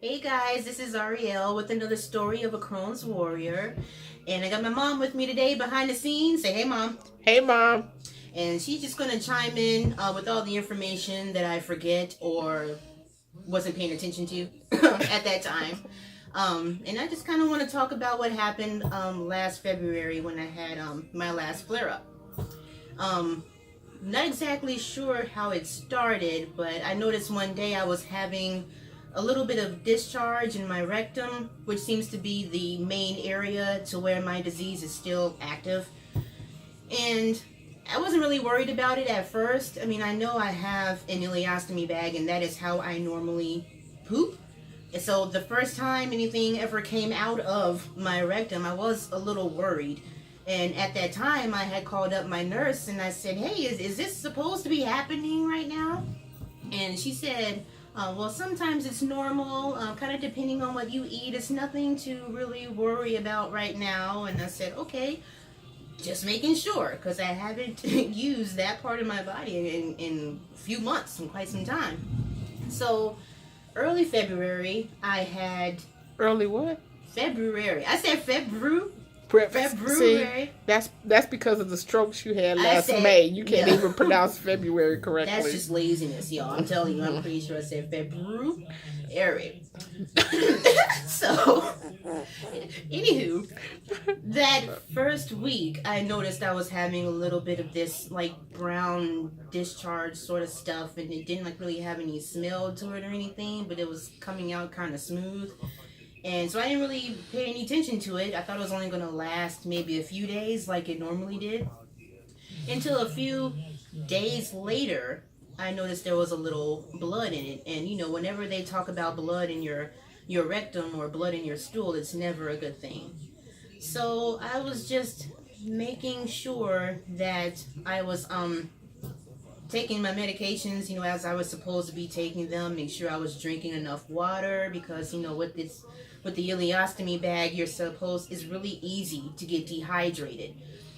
Hey guys, this is Ariel with another story of a Crohn's warrior. And I got my mom with me today behind the scenes. Say hey mom. Hey, Mom. And she's just going to chime in with all the information that I forget or wasn't paying attention to at that time. And I just kind of want to talk about what happened last February when I had my last flare up. Not exactly sure how it started, but I noticed one day I was having a little bit of discharge in my rectum, which seems to be the main area to where my disease is still active. And I wasn't really worried about it at first. I mean, I know I have an ileostomy bag, and that is how I normally poop. And so the first time anything ever came out of my rectum, I was a little worried. And at that time, I had called up my nurse and I said, hey, is this supposed to be happening right now? And she said, well, sometimes it's normal, kind of depending on what you eat. It's nothing to really worry about right now. And I said, okay, just making sure, because I haven't used that part of my body in a few months, in quite some time. So early February, I had... Early what? February. I said February. See, that's because of the strokes you had last May. You can't even pronounce February correctly. That's just laziness, y'all. I'm telling you, I'm pretty sure I said February. So, anywho, that first week, I noticed I was having a little bit of this, like, brown discharge sort of stuff, and it didn't, like, really have any smell to it or anything, but it was coming out kind of smooth. And so I didn't really pay any attention to it. I thought it was only going to last maybe a few days like it normally did. Until a few days later, I noticed there was a little blood in it. And, you know, whenever they talk about blood in your rectum or blood in your stool, it's never a good thing. So I was just making sure that I was taking my medications, you know, as I was supposed to be taking them. Make sure I was drinking enough water because, you know, with the ileostomy bag, it's really easy to get dehydrated.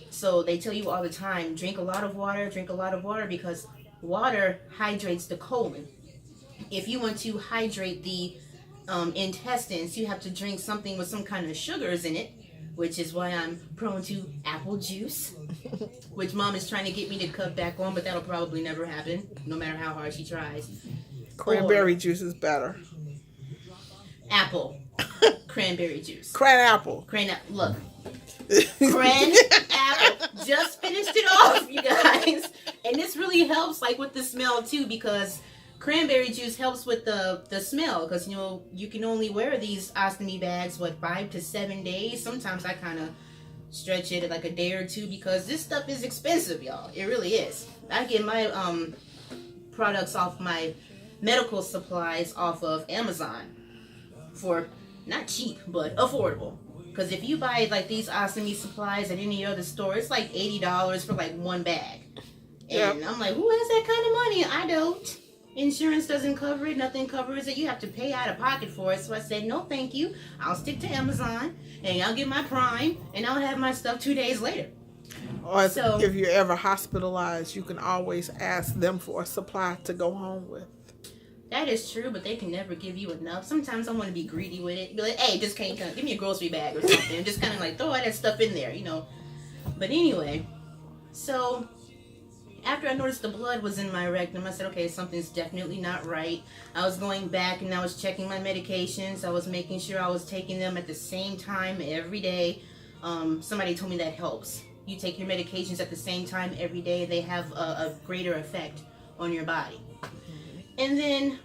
So they tell you all the time, drink a lot of water, because water hydrates the colon. If you want to hydrate the intestines, you have to drink something with some kind of sugars in it, which is why I'm prone to apple juice, which Mom is trying to get me to cut back on, but that'll probably never happen, no matter how hard she tries. Cranberry juice is better. Apple. Cranberry juice. Look. Cran apple. Just finished it off, you guys. And this really helps, like, with the smell, too, because cranberry juice helps with the smell, because, you know, you can only wear these ostomy bags, 5 to 7 days. Sometimes I kind of stretch it like a day or two, because this stuff is expensive, y'all. It really is. I get my products off my medical supplies off of Amazon for not cheap, but affordable. Because if you buy, like, these ostomy supplies at any other store, it's like $80 for, like, one bag. And I'm like, who has that kind of money? I don't. Insurance doesn't cover it. Nothing covers it. You have to pay out of pocket for it. So I said, no, thank you. I'll stick to Amazon, and I'll get my Prime, and I'll have my stuff 2 days later. Or if you're ever hospitalized, you can always ask them for a supply to go home with. That is true, but they can never give you enough. Sometimes I want to be greedy with it. Be like, hey, just can't give me a grocery bag or something. Just kind of like throw all that stuff in there, you know. But anyway, so after I noticed the blood was in my rectum, I said, okay, something's definitely not right. I was going back and I was checking my medications. I was making sure I was taking them at the same time every day. Somebody told me that helps. You take your medications at the same time every day. They have a greater effect on your body. And then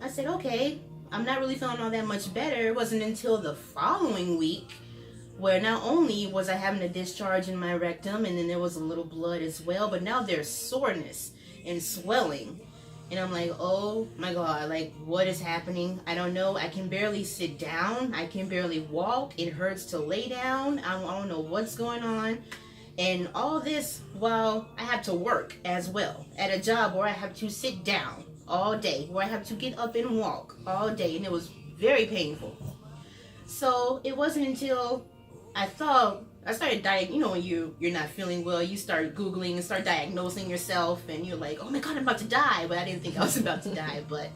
I said, okay, I'm not really feeling all that much better. It wasn't until the following week where not only was I having a discharge in my rectum, and then there was a little blood as well, but now there's soreness and swelling. And I'm like, oh my God, like, what is happening? I don't know. I can barely sit down. I can barely walk. It hurts to lay down. I don't know what's going on. And all this while I have to work as well at a job where I have to sit down all day, where I have to get up and walk all day, and it was very painful. So it wasn't until I started you know, when you're not feeling well, you start Googling and start diagnosing yourself, and you're like, oh my God, I'm about to die. But I didn't think I was about to die. But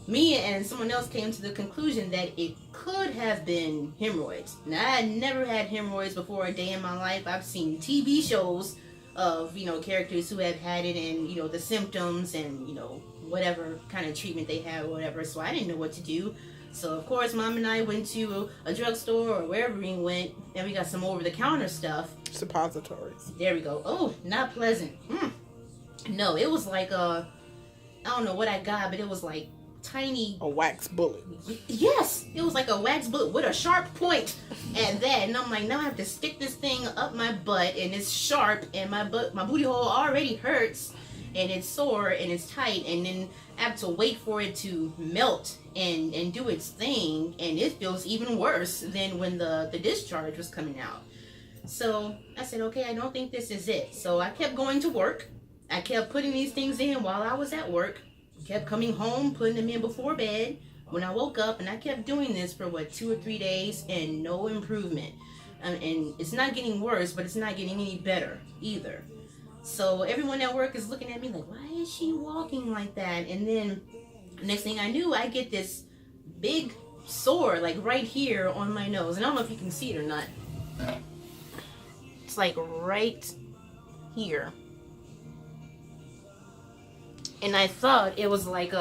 me and someone else came to the conclusion that it could have been hemorrhoids. Now, I had never had hemorrhoids before a day in my life. I've seen TV shows of, characters who have had it and, the symptoms and, whatever kind of treatment they have or whatever. So I didn't know what to do. So, of course, Mom and I went to a drugstore or wherever we went, and we got some over-the-counter stuff. Suppositories. There we go. Oh, not pleasant. No, it was like I don't know what I got, but it was like tiny... A wax bullet. Yes! It was like a wax bullet with a sharp point at that. And I'm like, now I have to stick this thing up my butt, and it's sharp, and my booty hole already hurts, and it's sore, and it's tight, and then I have to wait for it to melt and do its thing, and it feels even worse than when the discharge was coming out. So I said, okay, I don't think this is it. So I kept going to work. I kept putting these things in while I was at work. Kept coming home, putting them in before bed when I woke up, and I kept doing this for 2 or 3 days, and no improvement. And it's not getting worse, but it's not getting any better either. So everyone at work is looking at me like, why is she walking like that? And then next thing I knew, I get this big sore like right here on my nose. And I don't know if you can see it or not. It's like right here. And I thought it was like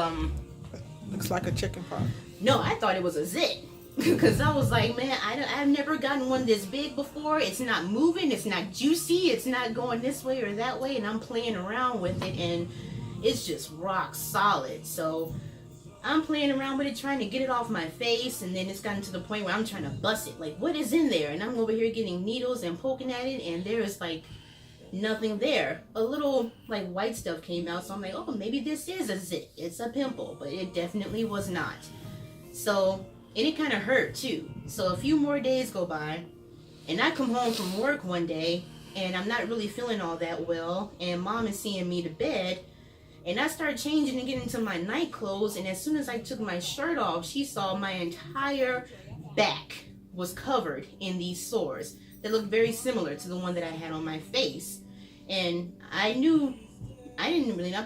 looks like a chicken pox. No, I thought it was a zit. Because I was like, man, I've never gotten one this big before. It's not moving. It's not juicy. It's not going this way or that way. And I'm playing around with it. And it's just rock solid. So I'm playing around with it, trying to get it off my face. And then it's gotten to the point where I'm trying to bust it. Like, what is in there? And I'm over here getting needles and poking at it. And there is like nothing there. A little like white stuff came out. So I'm like, oh, maybe this is a zit. It's a pimple. But it definitely was not. So... and it kind of hurt too. So a few more days go by, and I come home from work one day, and I'm not really feeling all that well, and Mom is seeing me to bed, and I start changing and getting into my night clothes, and as soon as I took my shirt off, she saw my entire back was covered in these sores that looked very similar to the one that I had on my face. And I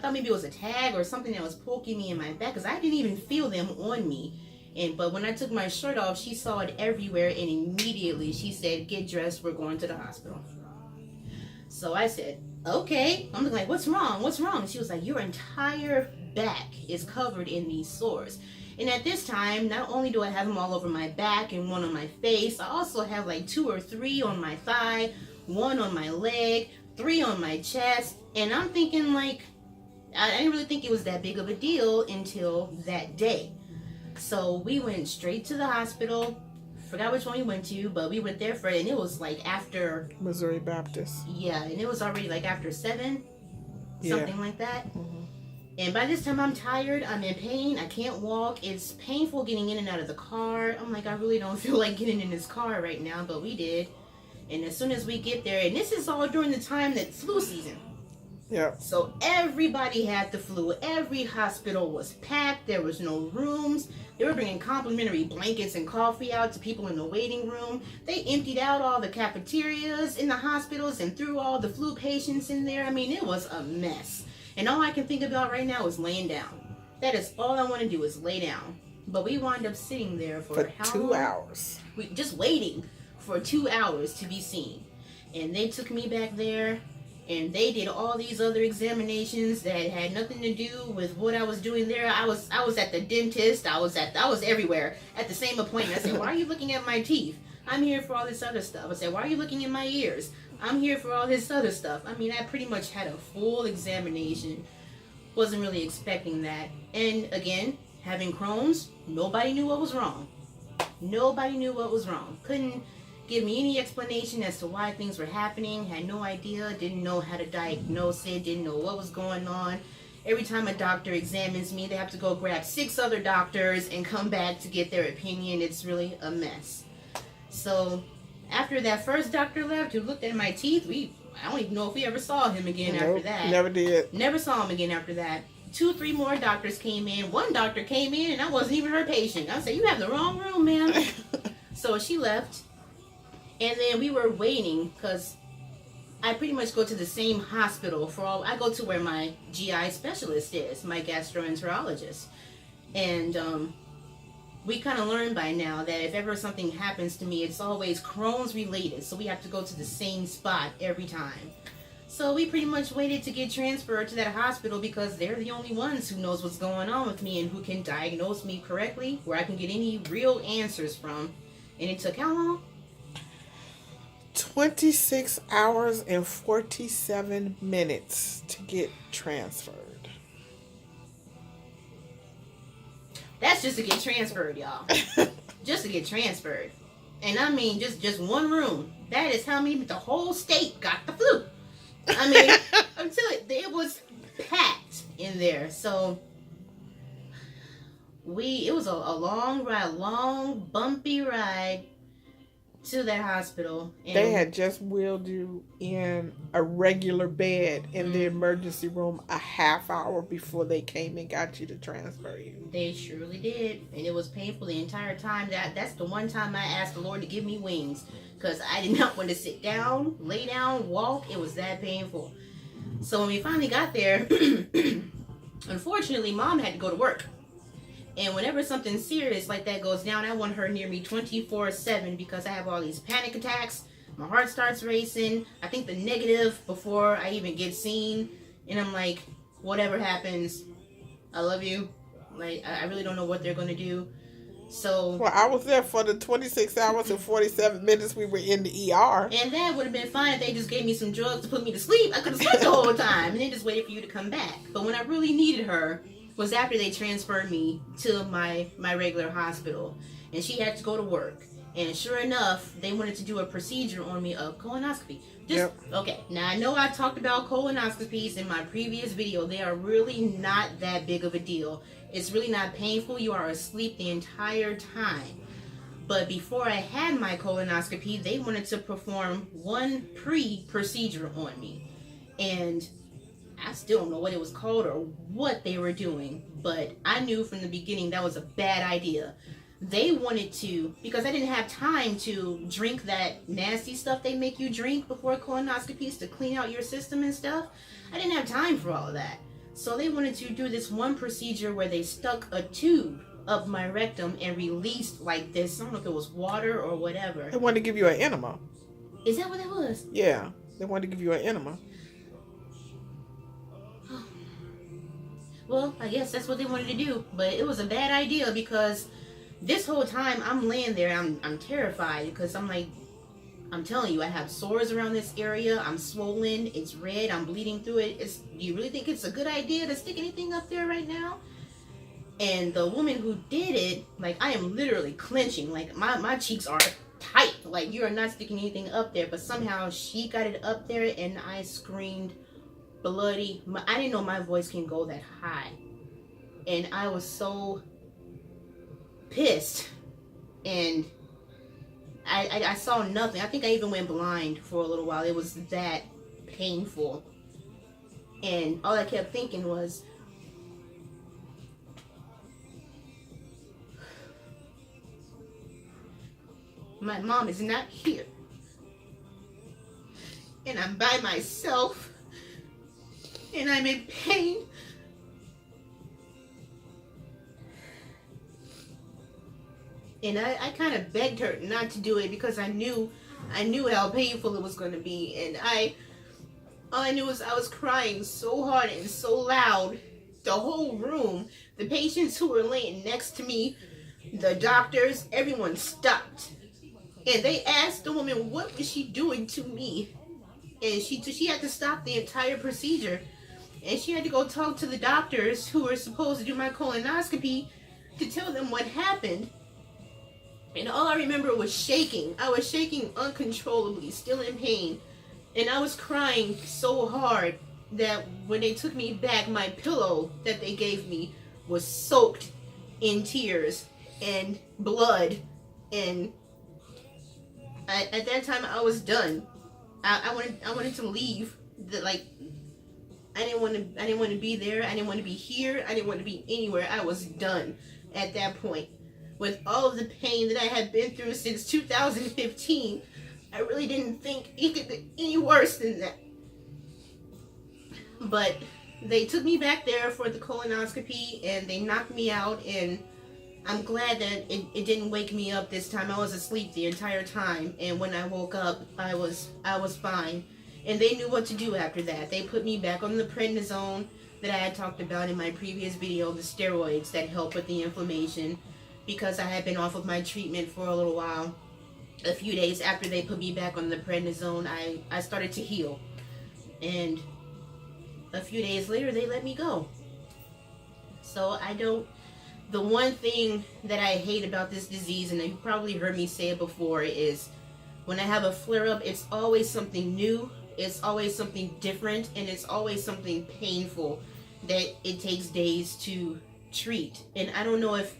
thought maybe it was a tag or something that was poking me in my back, because I didn't even feel them on me. But when I took my shirt off, she saw it everywhere, and immediately she said, get dressed, we're going to the hospital. So I said, okay. I'm like, what's wrong? What's wrong? She was like, your entire back is covered in these sores. And at this time, not only do I have them all over my back and one on my face, I also have like 2 or 3 on my thigh, 1 on my leg, 3 on my chest. And I'm thinking like, I didn't really think it was that big of a deal until that day. So we went straight to the hospital. Forgot which one we went to, but we went there for it, and it was like after Missouri Baptist. Yeah, and it was already like after 7, something like that. Mm-hmm. And by this time I'm tired, I'm in pain, I can't walk, it's painful getting in and out of the car. I'm like, I really don't feel like getting in this car right now, but we did. And as soon as we get there, and this is all during the time that flu season. Yeah. So everybody had the flu. Every hospital was packed. There was no rooms. They were bringing complimentary blankets and coffee out to people in the waiting room. They emptied out all the cafeterias in the hospitals and threw all the flu patients in there. I mean, it was a mess. And all I can think about right now is laying down. That is all I want to do is lay down. But we wound up sitting there for how 2 long? hours. We just waiting for 2 hours to be seen. And they took me back there. And they did all these other examinations that had nothing to do with what I was doing there. I was at the dentist. I was everywhere at the same appointment. I said, why are you looking at my teeth? I'm here for all this other stuff. I said, why are you looking at my ears? I'm here for all this other stuff. I mean, I pretty much had a full examination. Wasn't really expecting that. And again, having Crohn's, nobody knew what was wrong. Nobody knew what was wrong. Couldn't give me any explanation as to why things were happening. Had no idea, didn't know how to diagnose it, didn't know what was going on. Every time a doctor examines me, they have to go grab 6 other doctors and come back to get their opinion. It's really a mess. So after that first doctor left who looked at my teeth, I don't even know if we ever saw him again after that. Never did. Never saw him again after that. 2, 3 more doctors came in. One doctor came in and I wasn't even her patient. I said, you have the wrong room, ma'am. So she left. And then we were waiting because I pretty much go to the same hospital I go to where my GI specialist is, my gastroenterologist. And we kind of learned by now that if ever something happens to me, it's always Crohn's related. So we have to go to the same spot every time. So we pretty much waited to get transferred to that hospital because they're the only ones who knows what's going on with me and who can diagnose me correctly, where I can get any real answers from. And it took how long? 26 hours and 47 minutes to get transferred. That's just to get transferred, y'all. Just to get transferred. And I mean, just one room. That is how many, the whole state got the flu. I mean, I'm telling you, it was packed in there. So, it was a long ride, long, bumpy ride to that hospital. And they had just wheeled you in a regular bed in the emergency room a half hour before they came and got you to transfer you. They surely did. And it was painful the entire time. That's the one time I asked the Lord to give me wings. Because I did not want to sit down, lay down, walk. It was that painful. So when we finally got there, unfortunately, Mom had to go to work. And whenever something serious like that goes down, I want her near me 24/7 because I have all these panic attacks. My heart starts racing. I think the negative before I even get seen. And I'm like, whatever happens, I love you. Like, I really don't know what they're going to do. So, well, I was there for the 26 hours and 47 minutes we were in the ER. And that would have been fine if they just gave me some drugs to put me to sleep. I could have slept the whole time and then just waited for you to come back. But when I really needed her was after they transferred me to my regular hospital. And she had to go to work. And sure enough, they wanted to do a procedure on me, a colonoscopy. Okay, now I know I talked about colonoscopies in my previous video. They are really not that big of a deal. It's really not painful. You are asleep the entire time. But before I had my colonoscopy, they wanted to perform one pre-procedure on me. And I still don't know what it was called or what they were doing. But I knew from the beginning that was a bad idea. They wanted to, because I didn't have time to drink that nasty stuff they make you drink before colonoscopies to clean out your system and stuff. I didn't have time for all of that. So they wanted to do this one procedure where they stuck a tube up my rectum and released like this. I don't know if it was water or whatever. They wanted to give you an enema. Is that what that was? Yeah, they wanted to give you an enema. Well, I guess that's what they wanted to do. But it was a bad idea because this whole time I'm laying there, I'm terrified because I'm like, I'm telling you, I have sores around this area. I'm swollen. It's red. I'm bleeding through it. Do you really think it's a good idea to stick anything up there right now? And the woman who did it, like, I am literally clenching. Like, my cheeks are tight. Like, you are not sticking anything up there. But somehow she got it up there and I screamed bloody. I didn't know my voice can go that high. And I was so pissed. And I saw nothing. I think I even went blind for a little while. It was that painful. And all I kept thinking was, my mom is not here. And I'm by myself. And I'm in pain. And I kind of begged her not to do it because I knew how painful it was going to be. And all I knew was I was crying so hard and so loud. The whole room, the patients who were laying next to me, the doctors, everyone stopped. And they asked the woman, what was she doing to me? And she had to stop the entire procedure. And she had to go talk to the doctors who were supposed to do my colonoscopy to tell them what happened. And all I remember was shaking. I was shaking uncontrollably, still in pain. And I was crying so hard that when they took me back, my pillow that they gave me was soaked in tears and blood. And at that time, I was done. I wanted to leave. I didn't want to be there. I didn't want to be here. I didn't want to be anywhere. I was done at that point. With all of the pain that I had been through since 2015, I really didn't think it could get any worse than that. But they took me back there for the colonoscopy, and they knocked me out, and I'm glad that it didn't wake me up this time. I was asleep the entire time, and when I woke up, I was fine. And they knew what to do after that. They put me back on the prednisone that I had talked about in my previous video, the steroids that help with the inflammation, because I had been off of my treatment for a little while. A few days after they put me back on the prednisone, I started to heal. And a few days later, they let me go. So the one thing that I hate about this disease, and you probably heard me say it before, is when I have a flare-up, it's always something new, it's always something different, and it's always something painful that it takes days to treat. And I don't know if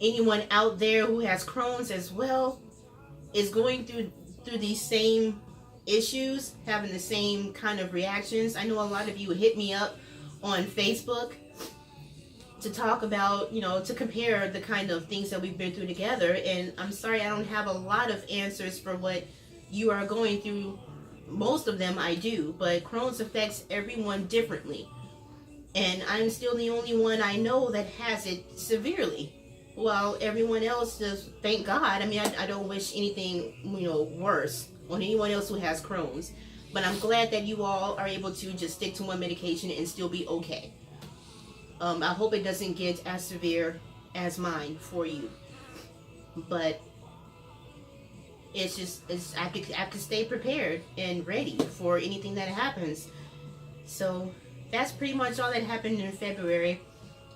anyone out there who has Crohn's as well is going through these same issues, having the same kind of reactions. I know a lot of you hit me up on Facebook to talk about, to compare the kind of things that we've been through together. And I'm sorry I don't have a lot of answers for what you are going through. Most of them I do, but Crohn's affects everyone differently. And I'm still the only one I know that has it severely, while everyone else does, thank God. I mean, I don't wish anything, worse on anyone else who has Crohn's. But I'm glad that you all are able to just stick to one medication and still be okay. I hope it doesn't get as severe as mine for you. But I have to stay prepared and ready for anything that happens. So that's pretty much all that happened in February.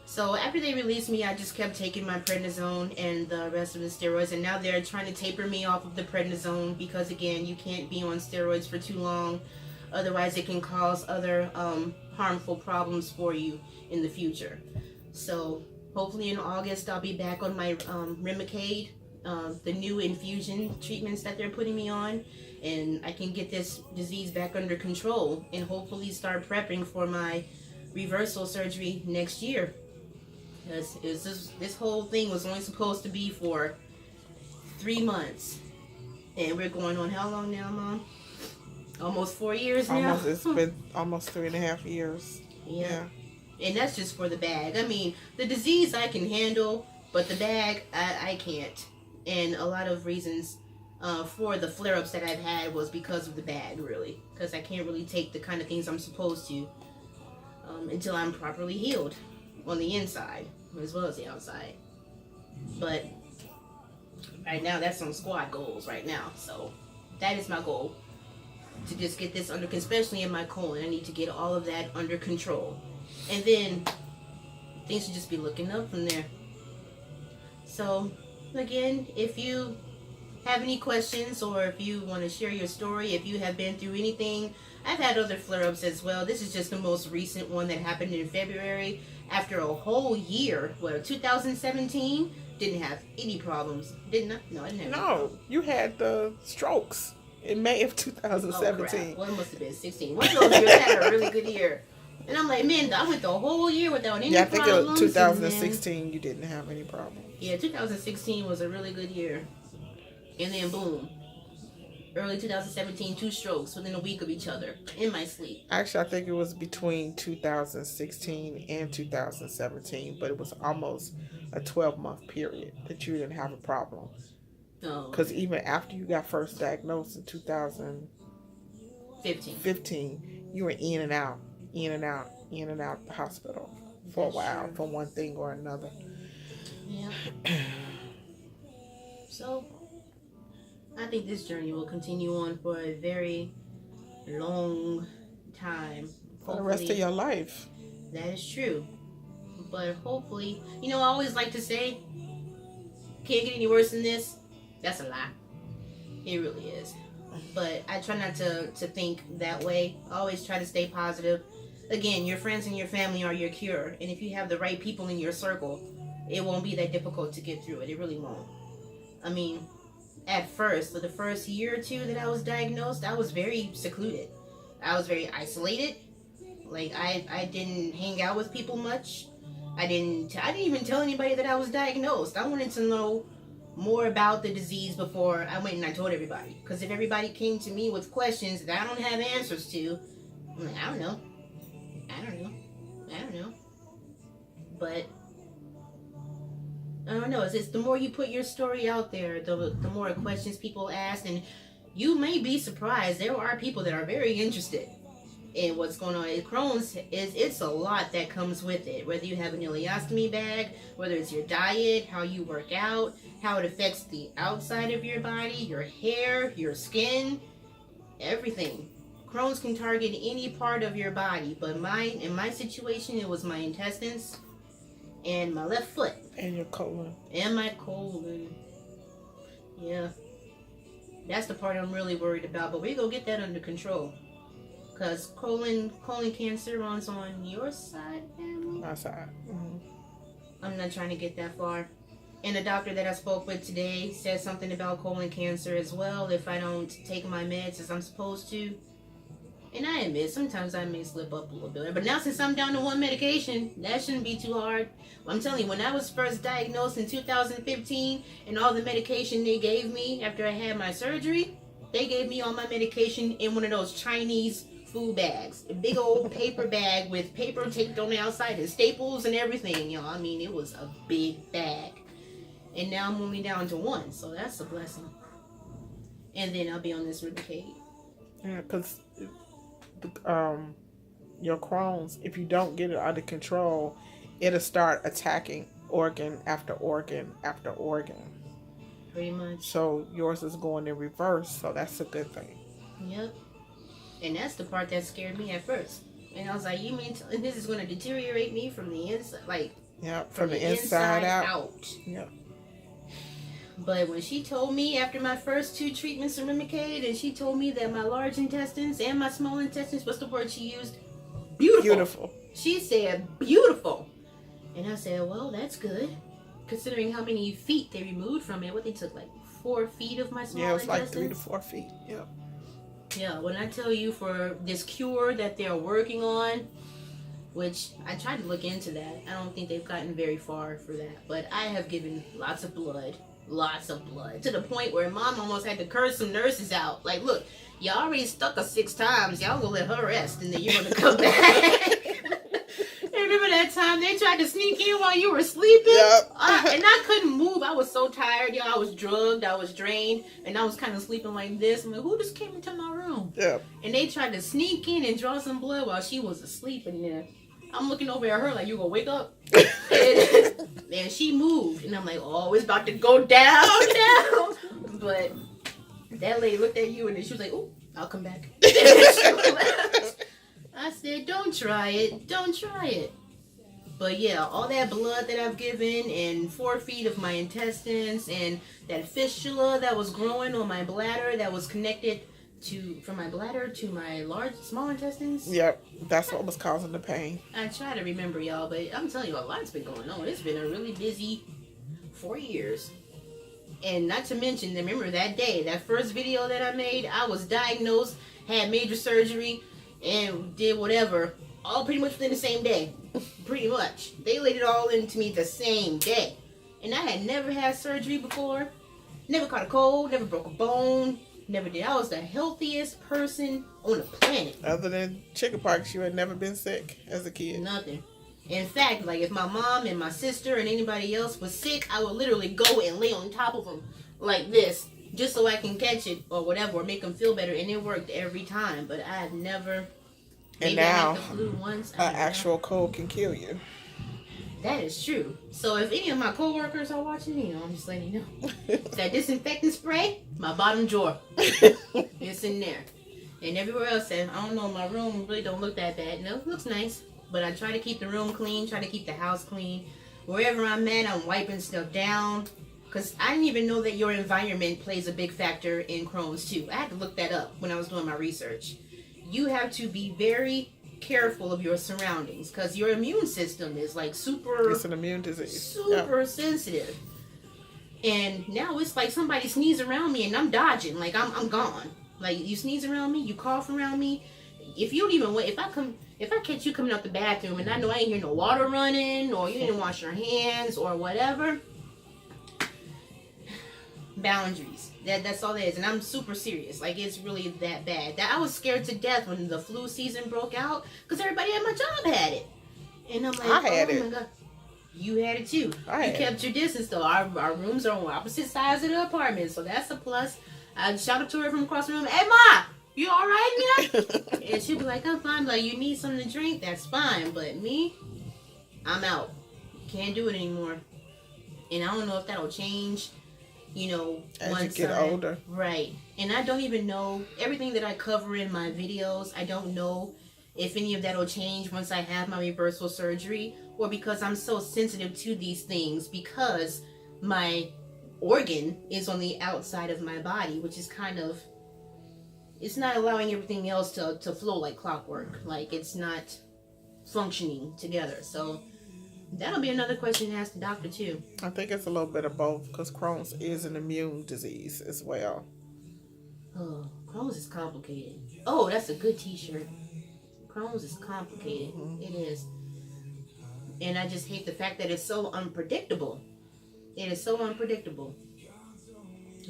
So after they released me, I just kept taking my prednisone and the rest of the steroids. And now they're trying to taper me off of the prednisone because, again, you can't be on steroids for too long. Otherwise, it can cause other harmful problems for you in the future. So hopefully in August, I'll be back on my Remicade, the new infusion treatments that they're putting me on. And I can get this disease back under control and hopefully start prepping for my reversal surgery next year. This whole thing was only supposed to be for 3 months. And we're going on how long now, Mom? Almost 4 years now? It's been almost 3.5 years. Yeah. And that's just for the bag. I mean, the disease I can handle, but the bag, I can't. And a lot of reasons for the flare-ups that I've had was because of the bag, really. Because I can't really take the kind of things I'm supposed to until I'm properly healed on the inside as well as the outside. But right now, that's some squad goals right now. So that is my goal, to just get this under, especially in my colon. I need to get all of that under control. And then things should just be looking up from there. So again, if you have any questions or if you want to share your story, if you have been through anything, I've had other flare-ups as well. This is just the most recent one that happened in February. After a whole year, 2017, didn't have any problems. Didn't I? No, I didn't have any problems. You had the strokes in May of 2017. Oh, crap. Well, it must have been 16. One of those years I had a really good year. And I'm like, man, I went the whole year without any problems. Yeah, I think in 2016 you didn't have any problems. Yeah, 2016 was a really good year. And then boom. Early 2017, 2 strokes within a week of each other in my sleep. Actually, I think it was between 2016 and 2017, but it was almost a 12-month period that you didn't have a problem. Because even after you got first diagnosed in 2015, you were in and out the hospital for a while, for one thing or another. Yeah. So I think this journey will continue on for a very long time. For the rest of your life. That is true. But hopefully, I always like to say, can't get any worse than this. That's a lie. It really is. But I try not to think that way. I always try to stay positive. Again, your friends and your family are your cure. And if you have the right people in your circle, it won't be that difficult to get through it. It really won't. I mean, at first, for the first year or two that I was diagnosed, I was very secluded. I was very isolated. Like, I didn't hang out with people much. I didn't even tell anybody that I was diagnosed. I wanted to know more about the disease before I went and I told everybody. Because if everybody came to me with questions that I don't have answers to, I'm like, I don't know. I don't know. But I don't know. It's the more you put your story out there, the more questions people ask, and you may be surprised. There are people that are very interested in what's going on. Crohn's it's a lot that comes with it. Whether you have an ileostomy bag, whether it's your diet, how you work out, how it affects the outside of your body, your hair, your skin, everything. Crohn's can target any part of your body, but in my situation, it was my intestines and my left foot. And your colon. And my colon. Yeah. That's the part I'm really worried about, but we're going to get that under control. Because colon cancer runs on your side, family? My side. Mm-hmm. I'm not trying to get that far. And the doctor that I spoke with today said something about colon cancer as well if I don't take my meds as I'm supposed to. And I admit, sometimes I may slip up a little bit. But now since I'm down to one medication, that shouldn't be too hard. I'm telling you, when I was first diagnosed in 2015 and all the medication they gave me after I had my surgery, they gave me all my medication in one of those Chinese food bags. A big old paper bag with paper taped on the outside and staples and everything, y'all. I mean, it was a big bag. And now I'm only down to one, so that's a blessing. And then I'll be on this Remicade. Yeah, because your Crohn's, if you don't get it under control, it'll start attacking organ after organ after organ. Pretty much. So yours is going in reverse, so that's a good thing. Yep. And that's the part that scared me at first. And I was like, you mean this is going to deteriorate me from the inside? Like, yeah, from the inside out. Yep. But when she told me after my first 2 treatments of Remicade, and she told me that my large intestines and my small intestines, what's the word she used? Beautiful. Beautiful. She said beautiful. And I said, well, that's good. Considering how many feet they removed from it. What, they took like 4 feet of my small intestines? Yeah, it was like 3 to 4 feet. Yeah. Yeah, when I tell you for this cure that they're working on, which I tried to look into that. I don't think they've gotten very far for that. But I have given lots of blood. To the point where Mom almost had to curse some nurses out. Like, look, y'all already stuck her 6 times. Y'all gonna let her rest, and then you're gonna come back. Remember that time they tried to sneak in while you were sleeping? Yep. And I couldn't move. I was so tired. Y'all, I was drugged. I was drained. And I was kind of sleeping like this. I'm like, who just came into my room? Yep. And they tried to sneak in and draw some blood while she was asleep in there. I'm looking over at her like, you gonna wake up? And she moved. And I'm like, oh, it's about to go down now. But that lady looked at you and then she was like, oh, I'll come back. I said, don't try it. Don't try it. But yeah, all that blood that I've given and 4 feet of my intestines and that fistula that was growing on my bladder that was connected from my bladder to my small intestines. Yep, that's what was causing the pain. I try to remember, y'all, but I'm telling you, a lot's been going on. It's been a really busy 4 years. And not to mention, remember that day, that first video that I made, I was diagnosed, had major surgery, and did whatever, all pretty much within the same day. Pretty much. They laid it all into me the same day. And I had never had surgery before, never caught a cold, never broke a bone, never did. I was the healthiest person on the planet. Other than chickenpox, you had never been sick as a kid. Nothing. In fact, like if my mom and my sister and anybody else was sick, I would literally go and lay on top of them like this, just so I can catch it or whatever, or make them feel better. And it worked every time. But I had never. And now, an actual cold can kill you. That is true. So if any of my coworkers are watching, I'm just letting you know. That disinfectant spray, my bottom drawer. It's in there. And everywhere else, I don't know, my room really don't look that bad. No, it looks nice. But I try to keep the room clean, try to keep the house clean. Wherever I'm at, I'm wiping stuff down. Because I didn't even know that your environment plays a big factor in Crohn's too. I had to look that up when I was doing my research. You have to be very careful of your surroundings because your immune system is like super. It's an immune disease. Super sensitive. And now it's like somebody sneezes around me and I'm dodging. Like I'm gone. Like you sneeze around me, you cough around me. If you don't even wait, if I catch you coming out the bathroom and I know I ain't hear no water running or you didn't wash your hands or whatever. Boundaries. That's all that is. And I'm super serious. Like, it's really that bad. I was scared to death when the flu season broke out because everybody at my job had it. And I'm like, I had my God. You had it too. You kept your distance though. Our rooms are on opposite sides of the apartment, so that's a plus. I shouted to her from across the room, "Hey Ma, you all right now?" And she'd be like, "I'm fine." Like, you need something to drink? That's fine. But me, I'm out. Can't do it anymore. And I don't know if that'll change. As once you get older, right? And I don't even know everything that I cover in my videos. I don't know if any of that will change once I have my reversal surgery, or because I'm so sensitive to these things, because my organ is on the outside of my body, which is it's not allowing everything else to flow like clockwork. Like, it's not functioning together. So that'll be another question to ask the doctor too. I think it's a little bit of both, because Crohn's is an immune disease as well. Oh, Crohn's is complicated. Oh, that's a good t-shirt. Crohn's is complicated. Mm-hmm. It is. And I just hate the fact that it's so unpredictable. It is so unpredictable.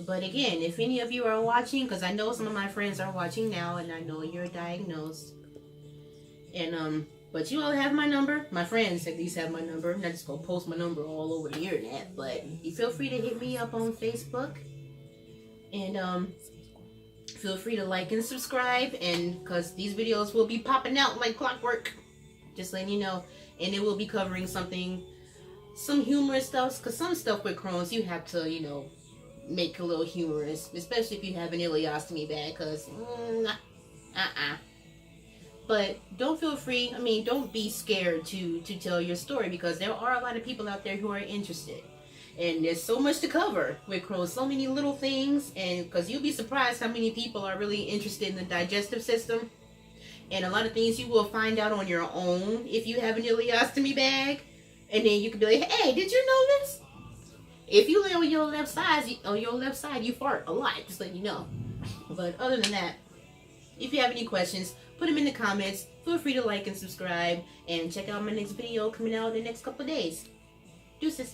But again, if any of you are watching, because I know some of my friends are watching now, and I know you're diagnosed. And, but you all have my number. My friends at least have my number. I'm not just going to post my number all over the internet. But you feel free to hit me up on Facebook. And, feel free to like and subscribe, and because these videos will be popping out like clockwork, just letting you know. And it will be covering some humorous stuff, because some stuff with Crohn's you have to make a little humorous, especially if you have an ileostomy bag, because but don't be scared to tell your story, because there are a lot of people out there who are interested. And there's so much to cover with Crohn's, so many little things, and because you'll be surprised how many people are really interested in the digestive system. And a lot of things you will find out on your own if you have an ileostomy bag. And then you can be like, "Hey, did you know this? If you lay on your left side, you fart a lot, just letting you know." But other than that, if you have any questions, put them in the comments. Feel free to like and subscribe, and check out my next video coming out in the next couple of days. Deuces.